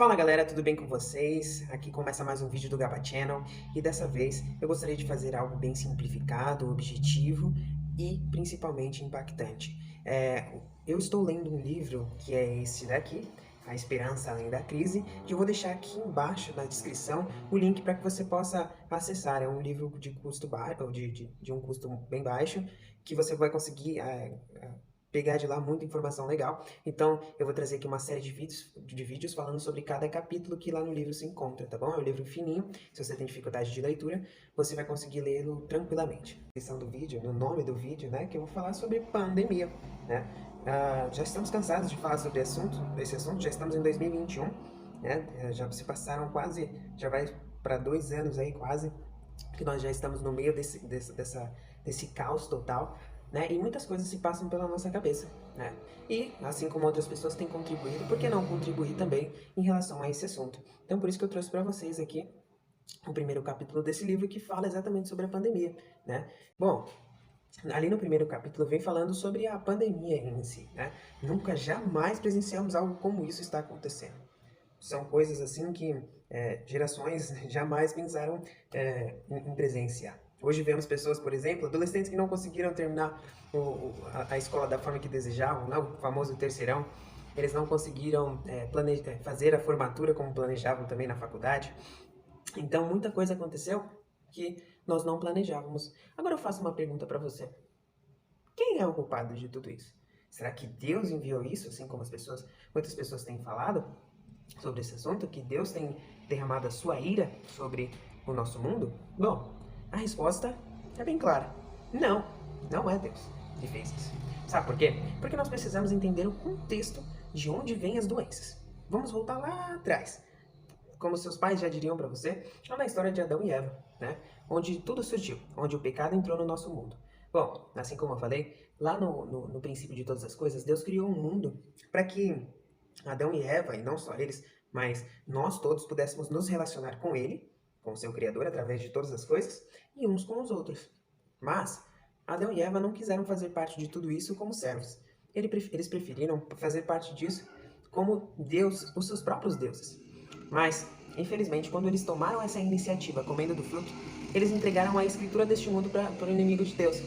Fala galera, tudo bem com vocês? Aqui começa mais um vídeo do Gaba Channel e dessa vez eu gostaria de fazer algo bem simplificado, objetivo e principalmente impactante. Eu estou lendo um livro que é esse daqui, A Esperança Além da Crise, que eu vou deixar aqui embaixo na descrição o link para que você possa acessar. É um livro de custo baixo, de um custo bem baixo, que você vai conseguir pegar de lá muita informação legal. Então, eu vou trazer aqui uma série de vídeos falando sobre cada capítulo que lá no livro se encontra, tá bom? É um livro fininho, se você tem dificuldade de leitura, você vai conseguir lê-lo tranquilamente. Na descrição do vídeo, no nome do vídeo, né, que eu vou falar sobre pandemia, né? Já estamos cansados de falar sobre esse assunto, já estamos em 2021, né? Já se passaram quase, já vai para 2 anos aí quase, que nós já estamos no meio desse caos total, né? E muitas coisas se passam pela nossa cabeça, né? E, assim como outras pessoas têm contribuído, por que não contribuir também em relação a esse assunto? Então, por isso que eu trouxe para vocês aqui o primeiro capítulo desse livro que fala exatamente sobre a pandemia, né? Bom, ali no primeiro capítulo vem falando sobre a pandemia em si, né? Nunca jamais presenciamos algo como isso está acontecendo. São coisas assim que gerações jamais pensaram em presenciar. Hoje vemos pessoas, por exemplo, adolescentes que não conseguiram terminar a escola da forma que desejavam, né? O famoso terceirão. Eles não conseguiram fazer a formatura como planejavam também na faculdade. Então, muita coisa aconteceu que nós não planejávamos. Agora eu faço uma pergunta para você. Quem é o culpado de tudo isso? Será que Deus enviou isso, assim como muitas pessoas têm falado sobre esse assunto, que Deus tem derramado a sua ira sobre o nosso mundo? Bom, a resposta é bem clara. Não, não é Deus que fez isso. Sabe por quê? Porque nós precisamos entender o contexto de onde vêm as doenças. Vamos voltar lá atrás. Como seus pais já diriam para você, é na história de Adão e Eva, né? Onde tudo surgiu, onde o pecado entrou no nosso mundo. Bom, assim como eu falei, lá no princípio de todas as coisas, Deus criou um mundo para que Adão e Eva, e não só eles, mas nós todos pudéssemos nos relacionar com Ele, com o seu Criador, através de todas as coisas, e uns com os outros. Mas Adão e Eva não quiseram fazer parte de tudo isso como servos. Eles preferiram fazer parte disso como Deus, os seus próprios deuses. Mas, infelizmente, quando eles tomaram essa iniciativa comendo do fruto, eles entregaram a escritura deste mundo para o inimigo de Deus.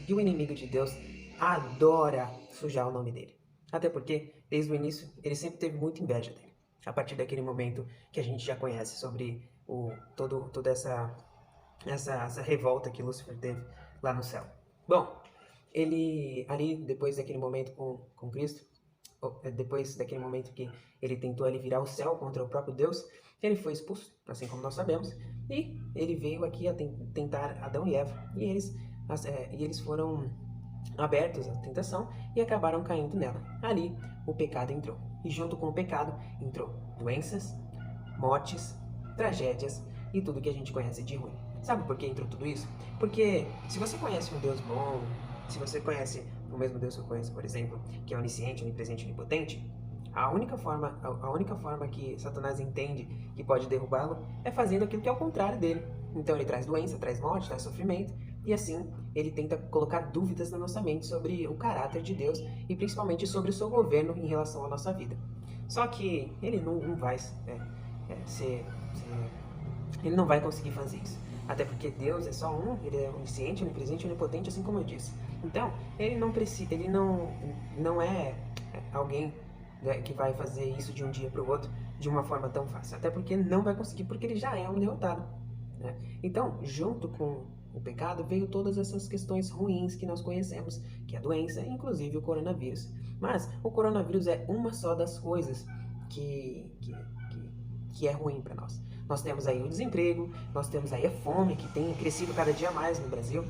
E o inimigo de Deus adora sujar o nome dele. Até porque, desde o início, ele sempre teve muita inveja dele. A partir daquele momento que a gente já conhece sobre toda essa revolta que Lúcifer teve lá no céu. Bom, ele ali, depois daquele momento com Cristo, depois daquele momento que ele tentou ali virar o céu contra o próprio Deus, ele foi expulso, assim como nós sabemos, e ele veio aqui a tentar Adão e Eva, e eles foram abertos à tentação e acabaram caindo nela. Ali, o pecado entrou, e junto com o pecado entrou doenças, mortes, tragédias e tudo que a gente conhece de ruim. Sabe por que entrou tudo isso? Porque se você conhece um Deus bom, se você conhece o mesmo Deus que eu conheço, por exemplo, que é onisciente, onipresente e onipotente, a única forma que Satanás entende que pode derrubá-lo é fazendo aquilo que é o contrário dele. Então ele traz doença, traz morte, traz sofrimento, e assim ele tenta colocar dúvidas na nossa mente sobre o caráter de Deus e principalmente sobre o seu governo em relação à nossa vida. Só que ele não vai ele não vai conseguir fazer isso. Até porque Deus é só um, ele é onisciente, onipresente e onipotente, assim como eu disse. Então, ele não é alguém, né, que vai fazer isso de um dia para o outro de uma forma tão fácil. Até porque não vai conseguir, porque ele já é um derrotado, né? Então, junto com o pecado, veio todas essas questões ruins que nós conhecemos, que é a doença, inclusive o coronavírus. Mas o coronavírus é uma só das coisas que é ruim para nós. Nós temos aí o desemprego, nós temos aí a fome, que tem crescido cada dia mais no Brasil,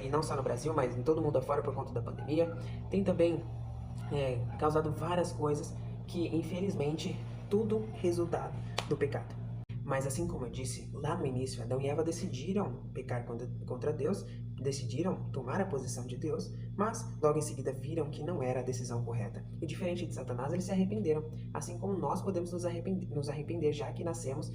e não só no Brasil, mas em todo mundo afora por conta da pandemia. Tem também causado várias coisas que, infelizmente, tudo resultado do pecado. Mas assim como eu disse, lá no início, Adão e Eva decidiram pecar contra Deus, decidiram tomar a posição de Deus, mas logo em seguida viram que não era a decisão correta. E diferente de Satanás, eles se arrependeram. Assim como nós podemos nos arrepender já que nascemos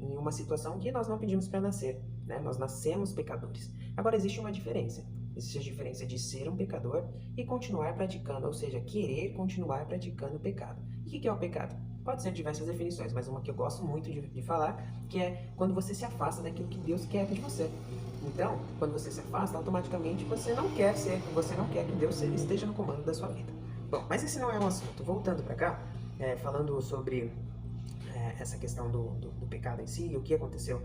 em uma situação que nós não pedimos para nascer, né? Nós nascemos pecadores. Agora existe uma diferença. Existe a diferença de ser um pecador e continuar praticando, ou seja, querer continuar praticando o pecado. que é o pecado? Pode ser diversas definições, mas uma que eu gosto muito de falar, que é quando você se afasta daquilo que Deus quer de você. Então, quando você se afasta, automaticamente você não quer que Deus esteja no comando da sua vida. Bom, mas esse não é um assunto. Voltando para cá, falando sobre essa questão do pecado em si, e o que aconteceu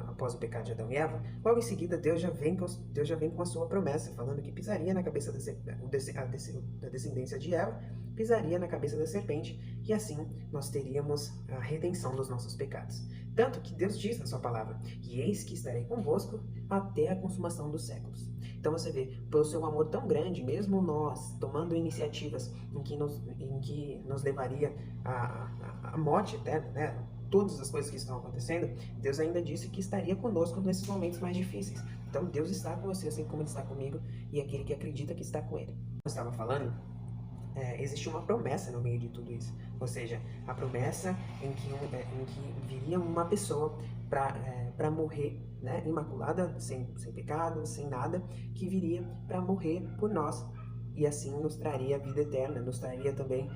após o pecado de Adão e Eva, logo em seguida Deus já vem com a sua promessa, falando que pisaria na cabeça da descendência de Eva, pisaria na cabeça da serpente, e assim nós teríamos a redenção dos nossos pecados. Tanto que Deus diz na sua palavra, e eis que estarei convosco até a consumação dos séculos. Então você vê, pelo seu amor tão grande, mesmo nós tomando iniciativas em que nos levaria à morte eterna, né? Todas as coisas que estão acontecendo, Deus ainda disse que estaria conosco nesses momentos mais difíceis. Então Deus está com você, assim como Ele está comigo, e aquele que acredita que está com Ele. Eu estava falando, existe uma promessa no meio de tudo isso. Ou seja, a promessa em que viria uma pessoa para morrer, né, imaculada, sem pecado, sem nada, que viria para morrer por nós. E assim nos traria a vida eterna, nos traria também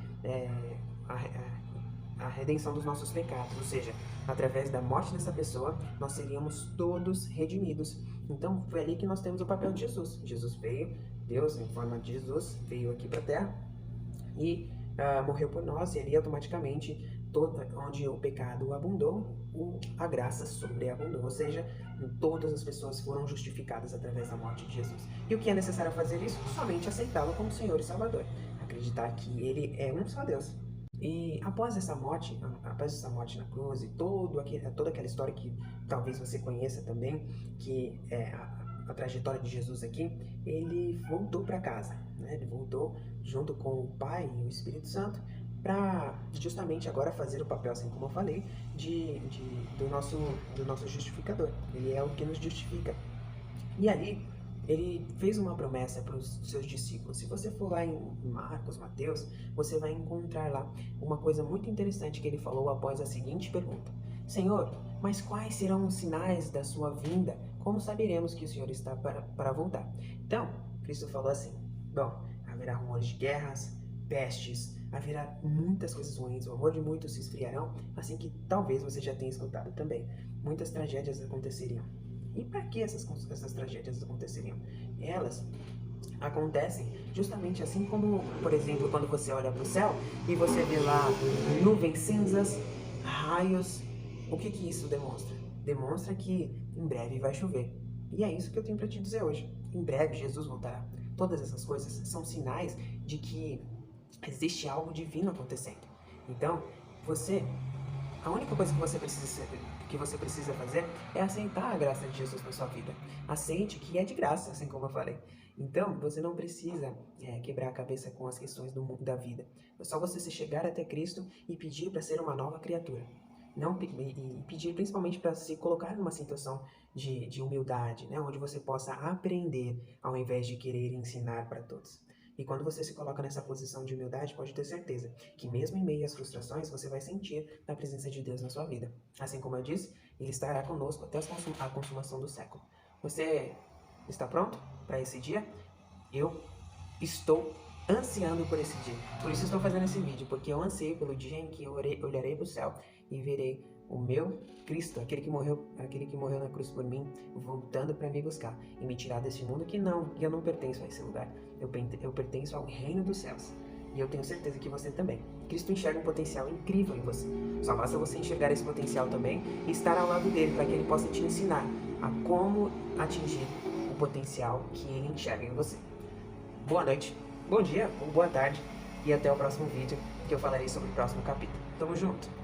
a redenção dos nossos pecados. Ou seja, através da morte dessa pessoa, nós seríamos todos redimidos. Então, foi ali que nós temos o papel de Jesus. Jesus veio, Deus, em forma de Jesus, veio aqui para a Terra e morreu por nós, e ali automaticamente, onde o pecado abundou, a graça sobreabundou, ou seja, todas as pessoas foram justificadas através da morte de Jesus. E o que é necessário fazer isso? Somente aceitá-lo como Senhor e Salvador, acreditar que Ele é um só Deus. E após essa morte na cruz e toda aquela história que talvez você conheça também, que é a trajetória de Jesus aqui, ele voltou para casa, né? Ele voltou junto com o Pai e o Espírito Santo para justamente agora fazer o papel, assim como eu falei, do nosso justificador. Ele é o que nos justifica. E ali, ele fez uma promessa para os seus discípulos. Se você for lá em Marcos, Mateus, você vai encontrar lá uma coisa muito interessante que ele falou após a seguinte pergunta: Senhor, mas quais serão os sinais da sua vinda? Como saberemos que o Senhor está para voltar? Então, Cristo falou assim: bom, haverá rumores de guerras, pestes, haverá muitas coisas ruins, o amor de muitos se esfriarão, assim que talvez você já tenha escutado também. Muitas tragédias aconteceriam. E para que essas tragédias aconteceriam? Elas acontecem justamente assim como, por exemplo, quando você olha para o céu e você vê lá nuvens cinzas, raios. O que isso demonstra? Demonstra que em breve vai chover. E é isso que eu tenho para te dizer hoje. Em breve Jesus voltará. Todas essas coisas são sinais de que existe algo divino acontecendo. Então, a única coisa que você precisa fazer é aceitar a graça de Jesus na sua vida. Aceite que é de graça, assim como eu falei. Então, você não precisa quebrar a cabeça com as questões do mundo da vida. É só você se chegar até Cristo e pedir para ser uma nova criatura. E pedir principalmente para se colocar numa situação de humildade, né? Onde você possa aprender ao invés de querer ensinar para todos. E quando você se coloca nessa posição de humildade, pode ter certeza que mesmo em meio às frustrações, você vai sentir a presença de Deus na sua vida. Assim como eu disse, Ele estará conosco até a consumação do século. Você está pronto para esse dia? Eu estou ansiando por esse dia. Por isso estou fazendo esse vídeo, porque eu anseio pelo dia em que eu olharei para o céu e verei o meu Cristo, aquele que morreu na cruz por mim, voltando para me buscar e me tirar desse mundo que eu não pertenço a esse lugar. Eu pertenço ao reino dos céus. E eu tenho certeza que você também. Cristo enxerga um potencial incrível em você. Só basta você enxergar esse potencial também e estar ao lado dele para que ele possa te ensinar a como atingir o potencial que ele enxerga em você. Boa noite, bom dia ou boa tarde e até o próximo vídeo que eu falarei sobre o próximo capítulo. Tamo junto!